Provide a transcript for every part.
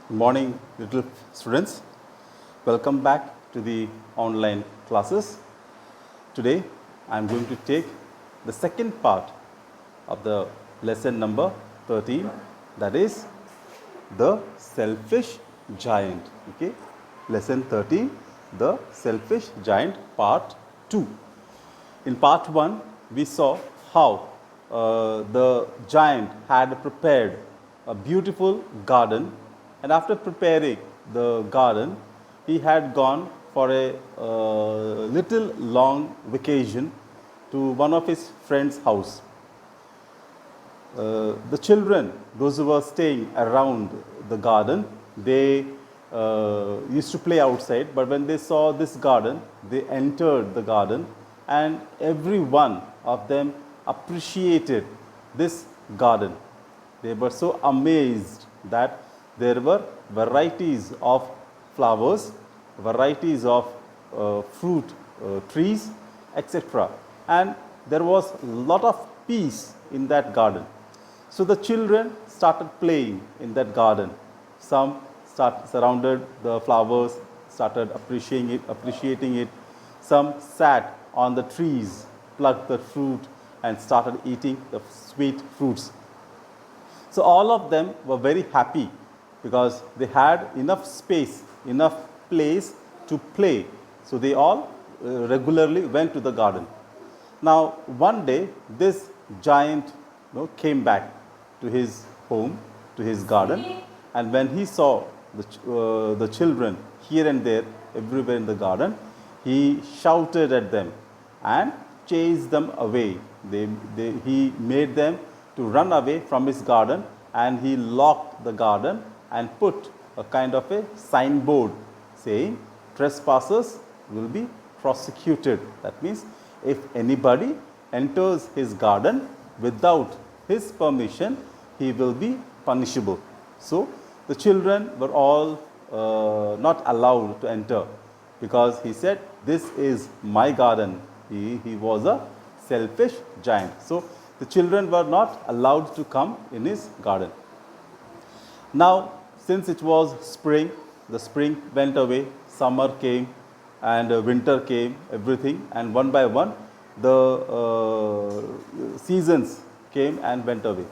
Good morning, little students. Welcome back to the online classes. Today, I am going to take the second part of the lesson number 13, that is the selfish giant. Okay, lesson 13, the selfish giant, part 2. In part 1, we saw how the giant had prepared a beautiful garden, and after preparing the garden, he had gone for a little long vacation to one of his friend's house. The children, those who were staying around the garden, they used to play outside, but when they saw this garden, they entered the garden, and every one of them appreciated this garden. They were so amazed that there were varieties of flowers, varieties of fruit trees, etc. And there was a lot of peace in that garden. So the children started playing in that garden. Some surrounded the flowers, started appreciating it. Some sat on the trees, plucked the fruit, and started eating the sweet fruits. So all of them were very happy because they had enough space, enough place to play. So they all regularly went to the garden. Now one day this giant came back to his home, to his garden, and when he saw the children here and there, everywhere in the garden, he shouted at them and chased them away. He made them to run away from his garden, and he locked the garden and put a kind of a signboard saying trespassers will be prosecuted. That means if anybody enters his garden without his permission, he will be punishable. So the children were all not allowed to enter because he said, this is my garden. He was a selfish giant. So the children were not allowed to come in his garden. Now, since it was spring, the spring went away, summer came, and winter came, everything, and one by one, the seasons came and went away.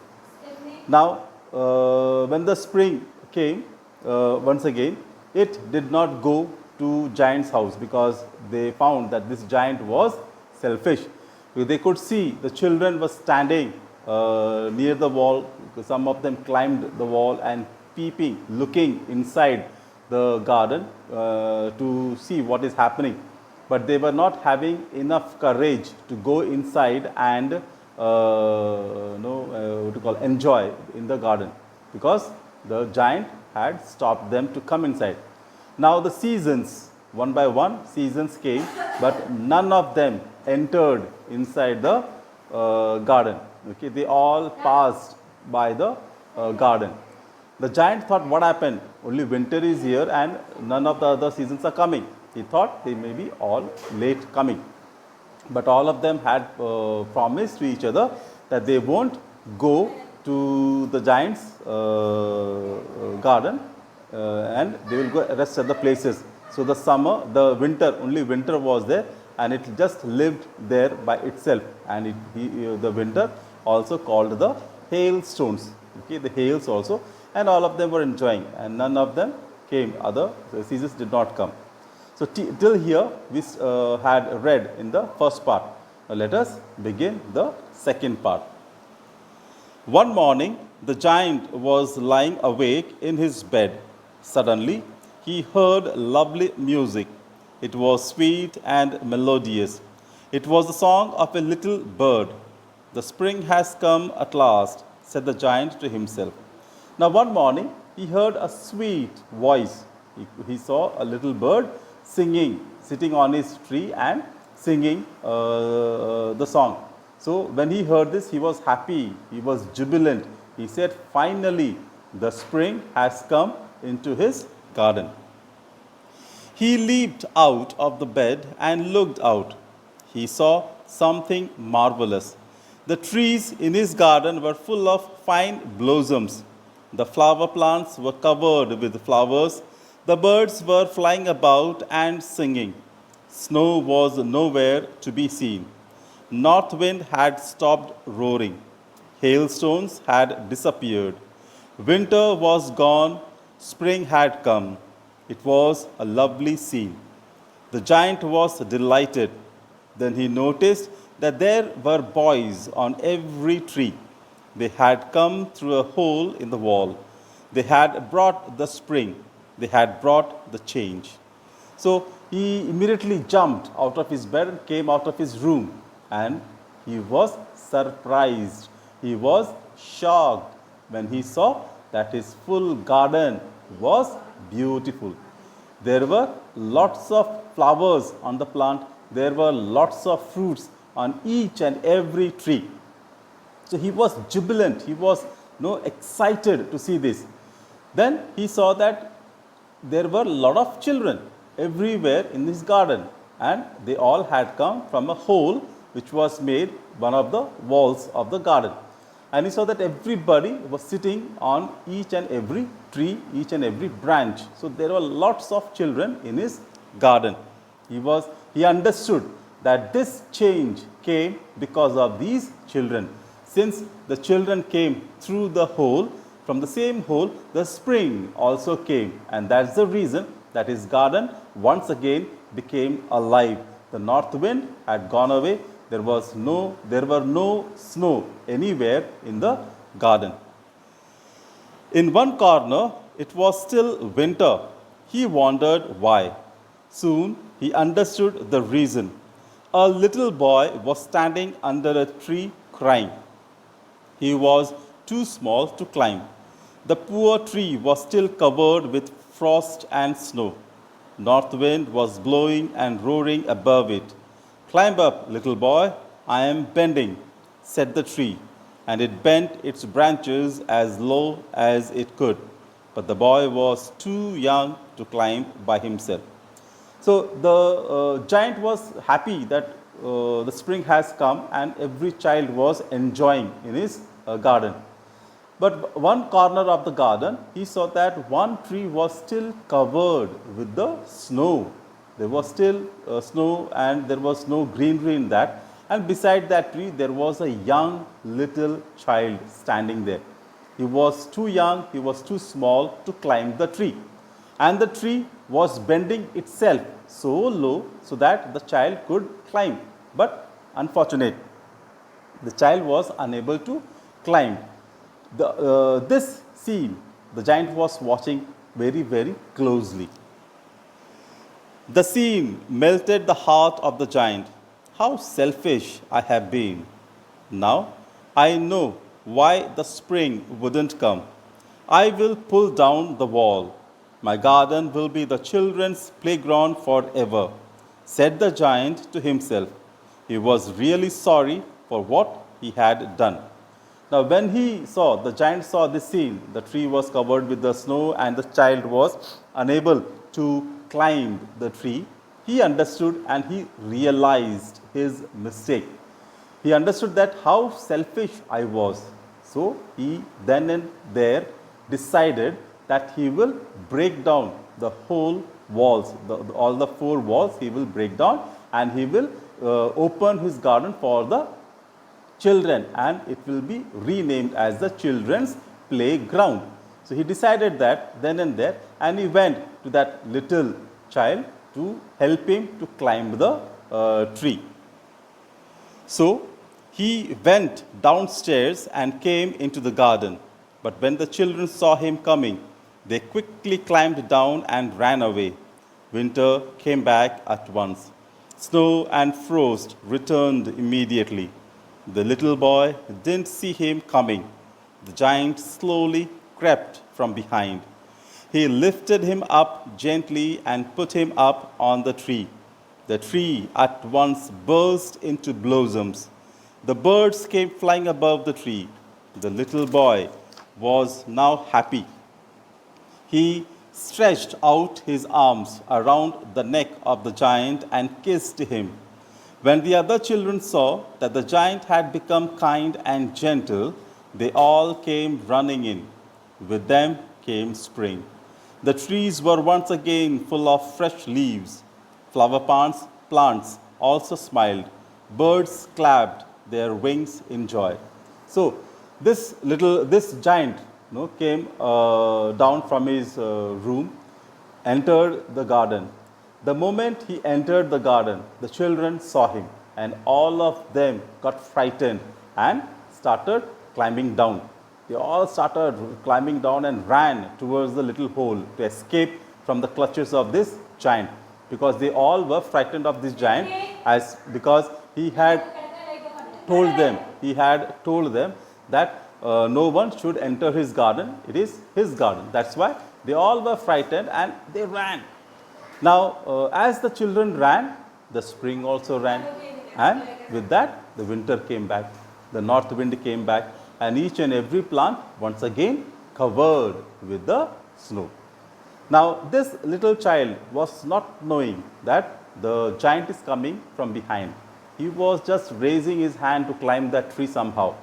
Now, when the spring came, once again, it did not go to giant's house because they found that this giant was selfish. They could see the children were standing near the wall. Some of them climbed the wall and peeping, looking inside the garden to see what is happening. But they were not having enough courage to go inside and enjoy in the garden because the giant had stopped them to come inside. Now the seasons, one by one, seasons came, but none of them entered inside the garden. Okay, they all passed by the garden. The giant thought, what happened? Only winter is here and none of the other seasons are coming. He thought they may be all late coming. But all of them had promised to each other that they won't go to the giant's garden and they will go rest at the places. So the winter, only winter was there, and it just lived there by itself, and the winter also called the hailstones. Okay, the hails also, and all of them were enjoying, and none of them came. Other seasons did not come. So till here we had read in the first part. Now let us begin the second part. One morning, the giant was lying awake in his bed. Suddenly, he heard lovely music. It was sweet and melodious. It was the song of a little bird. The spring has come at last, said the giant to himself. Now one morning, he heard a sweet voice. He saw a little bird singing, sitting on his tree and singing the song. So when he heard this, he was happy, he was jubilant. He said, finally, the spring has come into his garden. He leaped out of the bed and looked out. He saw something marvelous. The trees in his garden were full of fine blossoms. The flower plants were covered with flowers. The birds were flying about and singing. Snow was nowhere to be seen. North wind had stopped roaring. Hailstones had disappeared. Winter was gone. Spring had come. It was a lovely scene. The giant was delighted. Then he noticed that there were boys on every tree. They had come through a hole in the wall. They had brought the spring. They had brought the change. So he immediately jumped out of his bed and came out of his room. And he was surprised. He was shocked when he saw that his full garden was beautiful. There were lots of flowers on the plant. There were lots of fruits on each and every tree. So he was jubilant. He was excited to see this. Then he saw that there were a lot of children everywhere in this garden, and they all had come from a hole which was made one of the walls of the garden. And he saw that everybody was sitting on each and every tree, each and every branch. So there were lots of children in his garden. He understood that this change came because of these children. Since the children came through the hole, from the same hole, the spring also came. And that's the reason that his garden once again became alive. The north wind had gone away. There were no snow anywhere in the garden. In one corner, it was still winter. He wondered why. Soon he understood the reason. A little boy was standing under a tree crying. He was too small to climb. The poor tree was still covered with frost and snow. North wind was blowing and roaring above it. "Climb up, little boy, I am bending," said the tree, and it bent its branches as low as it could. But the boy was too young to climb by himself. So the giant was happy that the spring has come and every child was enjoying in his garden. But one corner of the garden, he saw that one tree was still covered with the snow. There was still snow and there was no greenery in that. And beside that tree, there was a young little child standing there. He was too young, he was too small to climb the tree. And the tree was bending itself so low so that the child could climb. But unfortunate, the child was unable to climb. This scene, the giant was watching very, very closely. The scene melted the heart of the giant. How selfish I have been. Now I know why the spring wouldn't come. I will pull down the wall. My garden will be the children's playground forever, said the giant to himself. He was really sorry for what he had done. Now, when the giant saw this scene, the tree was covered with the snow and the child was unable to climb the tree, he understood and he realized his mistake. He understood that how selfish I was. So, he then and there decided that he will break down the whole walls, all the four walls he will break down, and he will open his garden for the children, and it will be renamed as the children's playground. So he decided that then and there, and he went to that little child to help him to climb the tree. So he went downstairs and came into the garden. But when the children saw him coming, they quickly climbed down and ran away. Winter came back at once. Snow and frost returned immediately. The little boy didn't see him coming. The giant slowly crept from behind. He lifted him up gently and put him up on the tree. The tree at once burst into blossoms. The birds came flying above the tree. The little boy was now happy. He stretched out his arms around the neck of the giant and kissed him. When the other children saw that the giant had become kind and gentle, they all came running in. With them came spring. The trees were once again full of fresh leaves. Flower plants also smiled. Birds clapped their wings in joy. So this giant, came down from his room, entered the garden. The moment he entered the garden, the children saw him, and all of them got frightened and started climbing down. They all started climbing down and ran towards the little hole to escape from the clutches of this giant, because they all were frightened of this giant, as because he had told them that no one should enter his garden. It is his garden. That's why they all were frightened and they ran. Now, as the children ran, the spring also ran, and with that, the winter came back. The north wind came back, and each and every plant once again covered with the snow. Now, this little child was not knowing that the giant is coming from behind. He was just raising his hand to climb that tree somehow.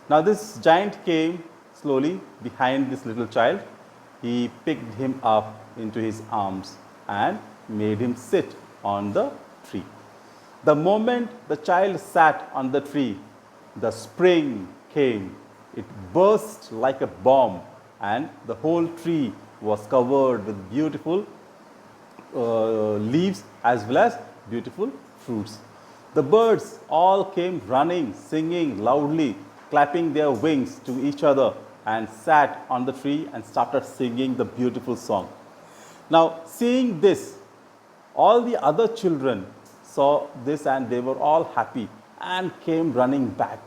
Now, this giant came slowly behind this little child. He picked him up into his arms and made him sit on the tree. The moment the child sat on the tree, the spring came. It burst like a bomb, and the whole tree was covered with beautiful leaves as well as beautiful fruits. The birds all came running, singing loudly, clapping their wings to each other, and sat on the tree and started singing the beautiful song. Now, seeing this, all the other children saw this and they were all happy and came running back.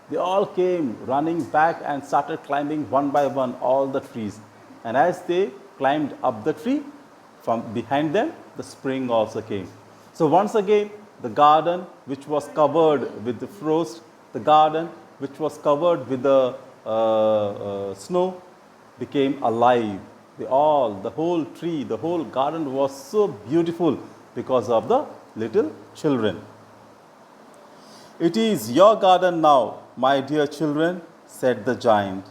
They all came running back and started climbing one by one all the trees. And as they climbed up the tree, from behind them, the spring also came. So once again, the garden which was covered with the frost, the garden which was covered with the snow became alive. The whole tree, the whole garden was so beautiful because of the little children. "It is your garden now, my dear children," said the giant.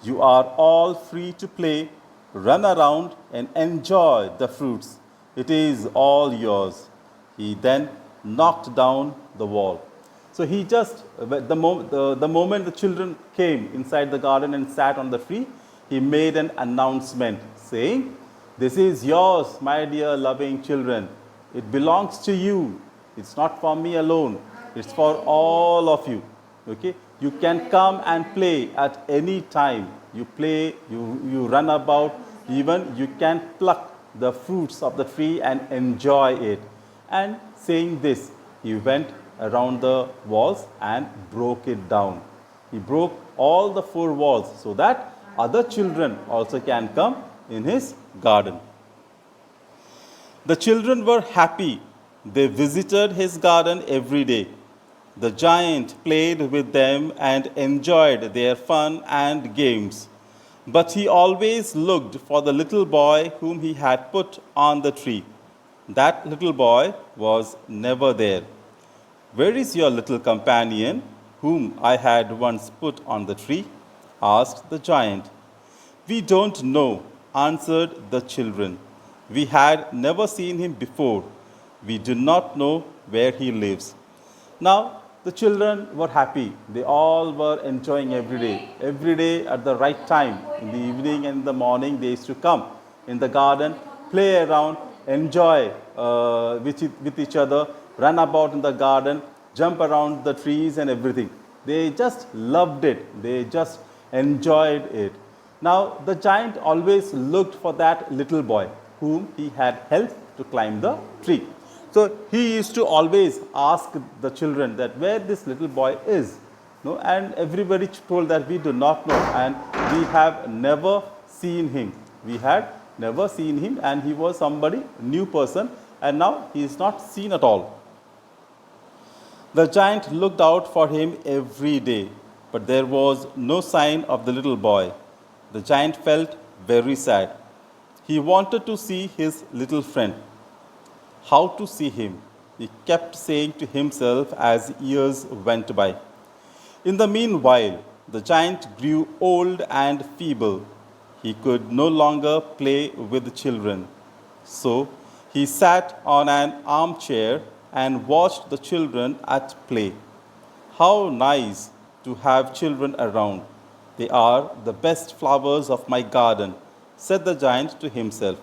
"You are all free to play, run around and enjoy the fruits. It is all yours." He then knocked down the wall. So he just, the moment the children came inside the garden and sat on the tree, he made an announcement saying, "This is yours, my dear loving children. It belongs to you. It's not for me alone. It's for all of you. Okay? You can come and play at any time. You play, you run about, even you can pluck the fruits of the tree and enjoy it." And saying this, he went around the walls and broke it down. He broke all the 4 walls so that other children also can come in his garden. The children were happy. They visited his garden every day. The giant played with them and enjoyed their fun and games. But he always looked for the little boy whom he had put on the tree. That little boy was never there. "Where is your little companion whom I had once put on the tree?" asked the giant. "We don't know," answered the children. "We had never seen him before. We do not know where he lives." Now, the children were happy. They all were enjoying every day. Every day at the right time, in the evening and in the morning, they used to come in the garden, play around, enjoy with each other, run about in the garden, jump around the trees and everything. They just loved it. They just enjoyed it. Now, the giant always looked for that little boy whom he had helped to climb the tree. So he used to always ask the children that where this little boy is. No, and everybody told that we do not know and we have never seen him. We had never seen him, and he was somebody, new person, and now he is not seen at all. The giant looked out for him every day, but there was no sign of the little boy. The giant felt very sad. He wanted to see his little friend. How to see him? He kept saying to himself as years went by. In the meanwhile, the giant grew old and feeble. He could no longer play with the children. So he sat on an armchair and watched the children at play. How nice to have children around. They are the best flowers of my garden, said the giant to himself.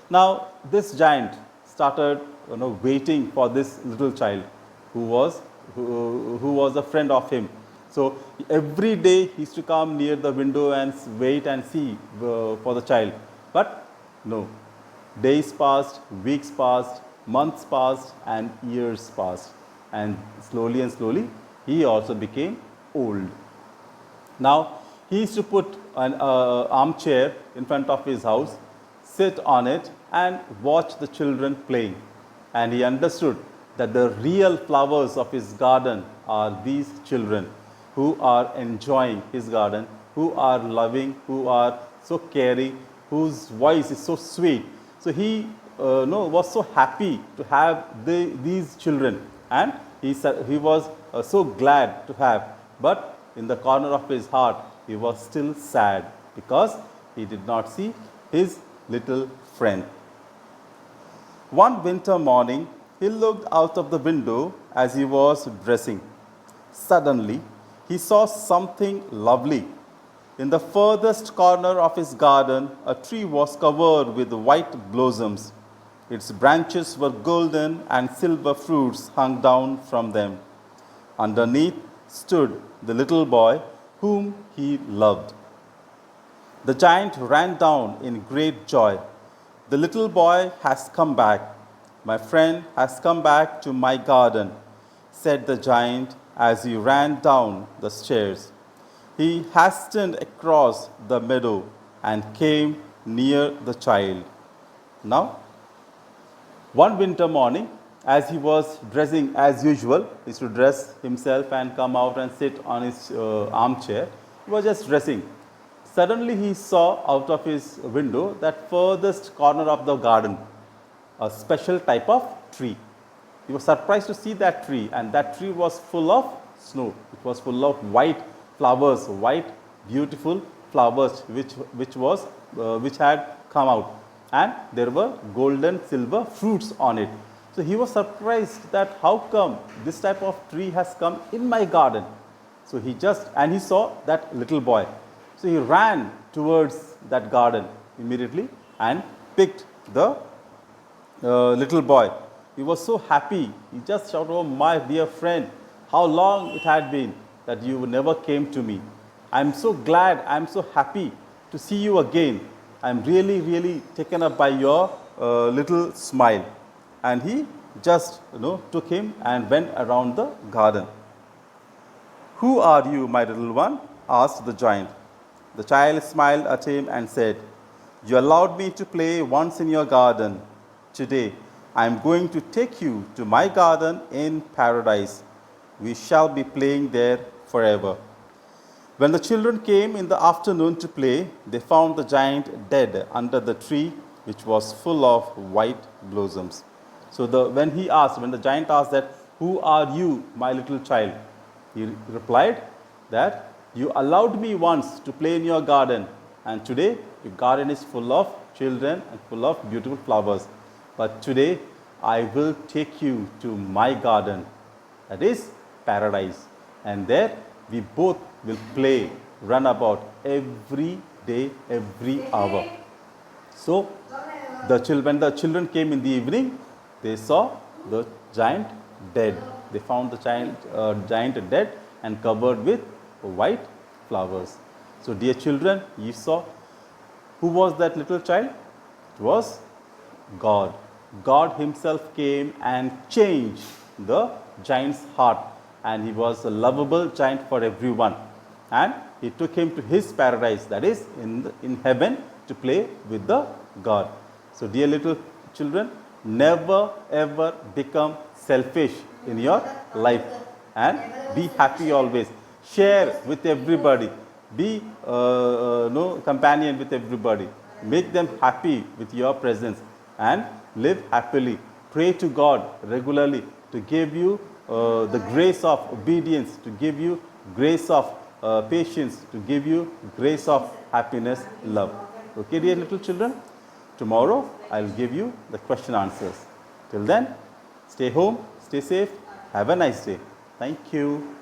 Now, this giant started waiting for this little child who was, who was a friend of him. So, every day he used to come near the window and wait and see for the child. But no, days passed, weeks passed, months passed, and years passed. And slowly, he also became old. Now, he used to put an armchair in front of his house, sit on it, and watch the children playing. And he understood that the real flowers of his garden are these children who are enjoying his garden, who are loving, who are so caring, whose voice is so sweet. So he was so happy to have these children, and he was so glad to have. But in the corner of his heart, he was still sad because he did not see his little friend. One winter morning, he looked out of the window as he was dressing. Suddenly, he saw something lovely. In the furthest corner of his garden, a tree was covered with white blossoms. Its branches were golden and silver fruits hung down from them. Underneath stood the little boy whom he loved. The giant ran down in great joy. The little boy has come back. My friend has come back to my garden, said the giant as he ran down the stairs. He hastened across the meadow and came near the child. Now, one winter morning, as he was dressing as usual, he used to dress himself and come out and sit on his armchair. He was just dressing. Suddenly, he saw out of his window that furthest corner of the garden, a special type of tree. He was surprised to see that tree, and that tree was full of snow. It was full of white flowers, white, beautiful flowers, which had come out, and there were golden silver fruits on it. So he was surprised that how come this type of tree has come in my garden. So he saw that little boy. So he ran towards that garden immediately and picked the little boy. He was so happy. He just shouted, "Oh, my dear friend, how long it had been that you never came to me. I am so glad, I am so happy to see you again. I am really, really taken up by your little smile." And he just took him and went around the garden. "Who are you, my little one?" asked the giant. The child smiled at him and said, "You allowed me to play once in your garden. Today, I am going to take you to my garden in paradise. We shall be playing there forever." When the children came in the afternoon to play, they found the giant dead under the tree, which was full of white blossoms. So when the giant asked that, "Who are you, my little child?" he replied that, "You allowed me once to play in your garden, and today your garden is full of children and full of beautiful flowers. But today I will take you to my garden, that is paradise, and there we both will play, run about every day, every hour." So when the children came in the evening, they saw the giant dead. They found the giant dead and covered with white flowers. So dear children, you saw who was that little child? It was God. God himself came and changed the giant's heart, and he was a lovable giant for everyone, and he took him to his paradise, that is in heaven, to play with the God. So dear little children, never ever become selfish in your life, and be happy always. Share with everybody. Be companion with everybody. Make them happy with your presence, and live happily. Pray to God regularly to give you the grace of obedience, to give you grace of patience, to give you grace of happiness, love. Okay, dear little children? Tomorrow I'll give you the question answers. Till then, stay home, stay safe, have a nice day. Thank you.